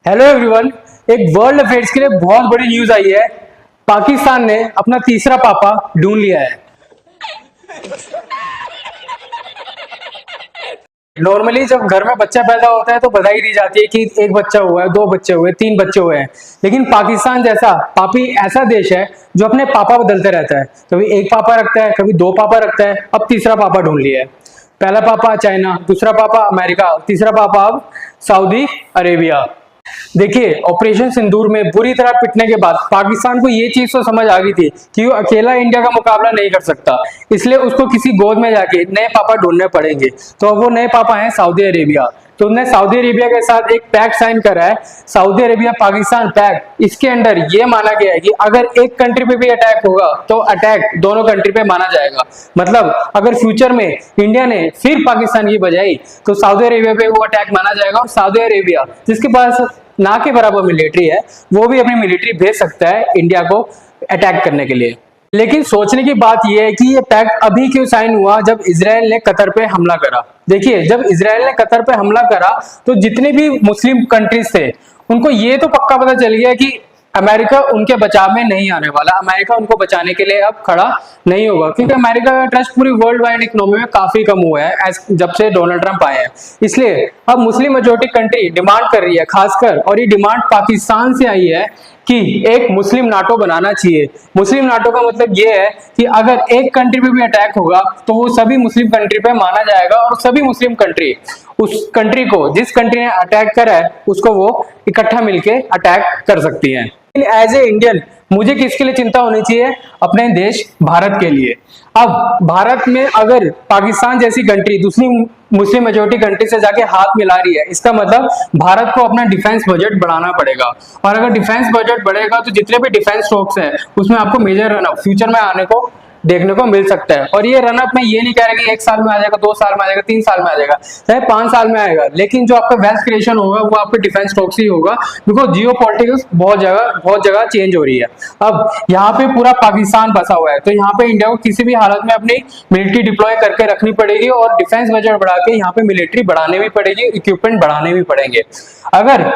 Hello everyone. एक world affairs के लिए बहुत बड़ी न्यूज आई है। पाकिस्तान ने अपना तीसरा पापा ढूंढ लिया है। नॉर्मली जब घर में बच्चा पैदा होता है तो बधाई दी जाती है कि एक बच्चा हुआ है, दो बच्चे हुए, तीन बच्चे हुए हैं। लेकिन पाकिस्तान जैसा पापी ऐसा देश है जो अपने पापा बदलते रहता है। कभी एक पापा रखता है, कभी दो पापा रखता है, अब तीसरा पापा ढूंढ लिया है। पहला पापा चाइना, दूसरा पापा अमेरिका, तीसरा पापा अब सऊदी अरेबिया। देखिए, ऑपरेशन सिंदूर में बुरी तरह पिटने के बाद पाकिस्तान को ये चीज तो समझ आ गई थी कि वो अकेला इंडिया का मुकाबला नहीं कर सकता, इसलिए उसको किसी गोद में जाके नए पापा ढूंढने पड़ेंगे। तो वो नए पापा हैं सऊदी अरेबिया। तो उन्होंने सऊदी अरेबिया के साथ एक पैक्ट साइन करा है, सऊदी अरेबिया पाकिस्तान पैक्ट। इसके अंदर ये माना गया है कि अगर एक कंट्री पे भी अटैक होगा तो अटैक दोनों कंट्री पे माना जाएगा। मतलब अगर फ्यूचर में इंडिया ने फिर पाकिस्तान की बजाई तो सऊदी अरेबिया पे वो अटैक माना जाएगा, और सऊदी अरेबिया जिसके पास ना के बराबर मिलिट्री है वो भी अपनी मिलिट्री भेज सकता है इंडिया को अटैक करने के लिए। लेकिन सोचने की बात यह है कि ये पैक्ट अभी क्यों साइन हुआ जब इजराइल ने कतर पे हमला करा। देखिए, जब इजराइल ने कतर पे हमला करा तो जितने भी मुस्लिम कंट्रीज थे उनको ये तो पक्का पता चल गया कि अमेरिका उनके बचाव में नहीं आने वाला, अमेरिका उनको बचाने के लिए अब खड़ा नहीं होगा, क्योंकि अमेरिका का ट्रस्ट पूरी वर्ल्ड वाइड इकोनॉमी में काफी कम हुआ है जब से डोनाल्ड ट्रंप आए हैं। इसलिए अब मुस्लिम मेजोरिटी कंट्री डिमांड कर रही है खासकर, और ये डिमांड पाकिस्तान से आई है कि एक मुस्लिम नाटो बनाना चाहिए। मुस्लिम नाटो का मतलब ये है कि अगर एक कंट्री पे भी अटैक होगा तो वो सभी मुस्लिम कंट्री पे माना जाएगा, और सभी मुस्लिम कंट्री उस कंट्री को, जिस कंट्री ने अटैक करा है उसको वो इकट्ठा मिलके अटैक कर सकती हैं। एज ए इंडियन मुझे किसके लिए चिंता होनी चाहिए? अपने देश भारत के लिए। अब भारत में अगर पाकिस्तान जैसी कंट्री दूसरी मुस्लिम मेजोरिटी कंट्री से जाके हाथ मिला रही है, इसका मतलब भारत को अपना डिफेंस बजट बढ़ाना पड़ेगा। और अगर डिफेंस बजट बढ़ेगा तो जितने भी डिफेंस स्टॉक्स हैं उसमें आपको मेजर रनअप फ्यूचर में आने को देखने को मिल सकता है। और ये रनअप में ये नहीं कह रहा कि एक साल में आ जाएगा, 2 साल में आ जाएगा, 3 साल में आ जाएगा, चाहे 5 साल में आएगा, लेकिन जो आपका वेल्थ क्रिएशन होगा वो आपके डिफेंस स्टॉक्स ही होगा, बिकॉज जियो पॉलिटिक्स बहुत जगह चेंज हो रही है। अब यहाँ पे पूरा पाकिस्तान बसा हुआ है, तो यहाँ पे इंडिया को किसी भी हालत में अपनी मिलिट्री डिप्लॉय करके रखनी पड़ेगी, और डिफेंस बजट बढ़ा के यहाँ पे मिलिट्री बढ़ाने भी पड़ेगी, इक्विपमेंट बढ़ाने भी पड़ेंगे। अगर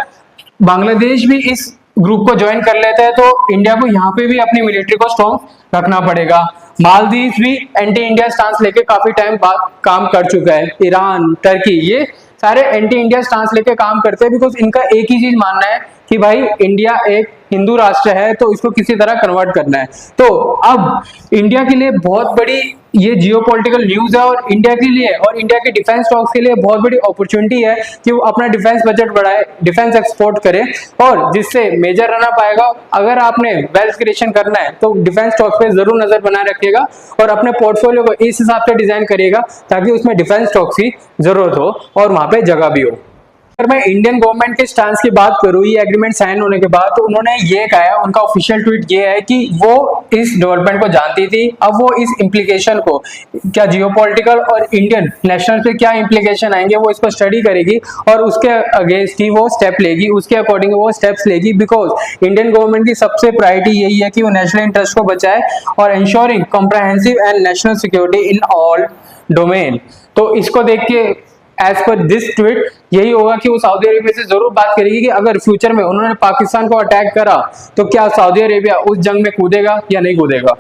बांग्लादेश भी इस ग्रुप को ज्वाइन कर लेता है तो इंडिया को यहाँ पे भी अपनी मिलिट्री को स्ट्रॉन्ग रखना पड़ेगा। मालदीव भी एंटी इंडिया स्टांस लेके काफी टाइम बाद काम कर चुका है। ईरान, टर्की, ये सारे एंटी इंडिया स्टांस लेके काम करते हैं, बिकॉज इनका एक ही चीज मानना है कि भाई इंडिया एक हिंदू राष्ट्र है तो इसको किसी तरह कन्वर्ट करना है। तो अब इंडिया के लिए बहुत बड़ी ये जियोपॉलिटिकल न्यूज है, और इंडिया के लिए और इंडिया के डिफेंस स्टॉक्स के लिए बहुत बड़ी अपॉर्चुनिटी है कि वो अपना डिफेंस बजट बढ़ाए, डिफेंस एक्सपोर्ट करे, और जिससे मेजर रना पाएगा। अगर आपने वेल्थ क्रिएशन करना है तो डिफेंस स्टॉक्स पे जरूर नजर बनाए रखिएगा, और अपने पोर्टफोलियो को इस हिसाब से डिजाइन करिएगा ताकि उसमें डिफेंस स्टॉक्स की जरूरत हो और वहां पे जगह भी हो। अगर मैं इंडियन गवर्नमेंट के स्टांस की बात करूं, ये एग्रीमेंट साइन होने के बाद, तो उन्होंने ये कहा, उनका ऑफिशियल ट्वीट ये है कि वो इस डेवलपमेंट को जानती थी। अब वो इस इम्प्लीकेशन को, क्या जियोपॉलिटिकल और इंडियन नेशनल पे क्या इम्प्लीकेशन आएंगे, वो इसको स्टडी करेगी और उसके अगेंस्ट ही वो स्टेप लेगी, उसके अकॉर्डिंग वो स्टेप्स लेगी। बिकॉज इंडियन गवर्नमेंट की सबसे प्रायोरिटी यही है कि वो नेशनल इंटरेस्ट को बचाए और ensuring comprehensive and national security in all domain. तो इसको देख के एज पर दिस ट्वीट यही होगा कि वो सऊदी अरेबिया से जरूर बात करेगी कि अगर फ्यूचर में उन्होंने पाकिस्तान को अटैक करा तो क्या सऊदी अरेबिया उस जंग में कूदेगा या नहीं कूदेगा।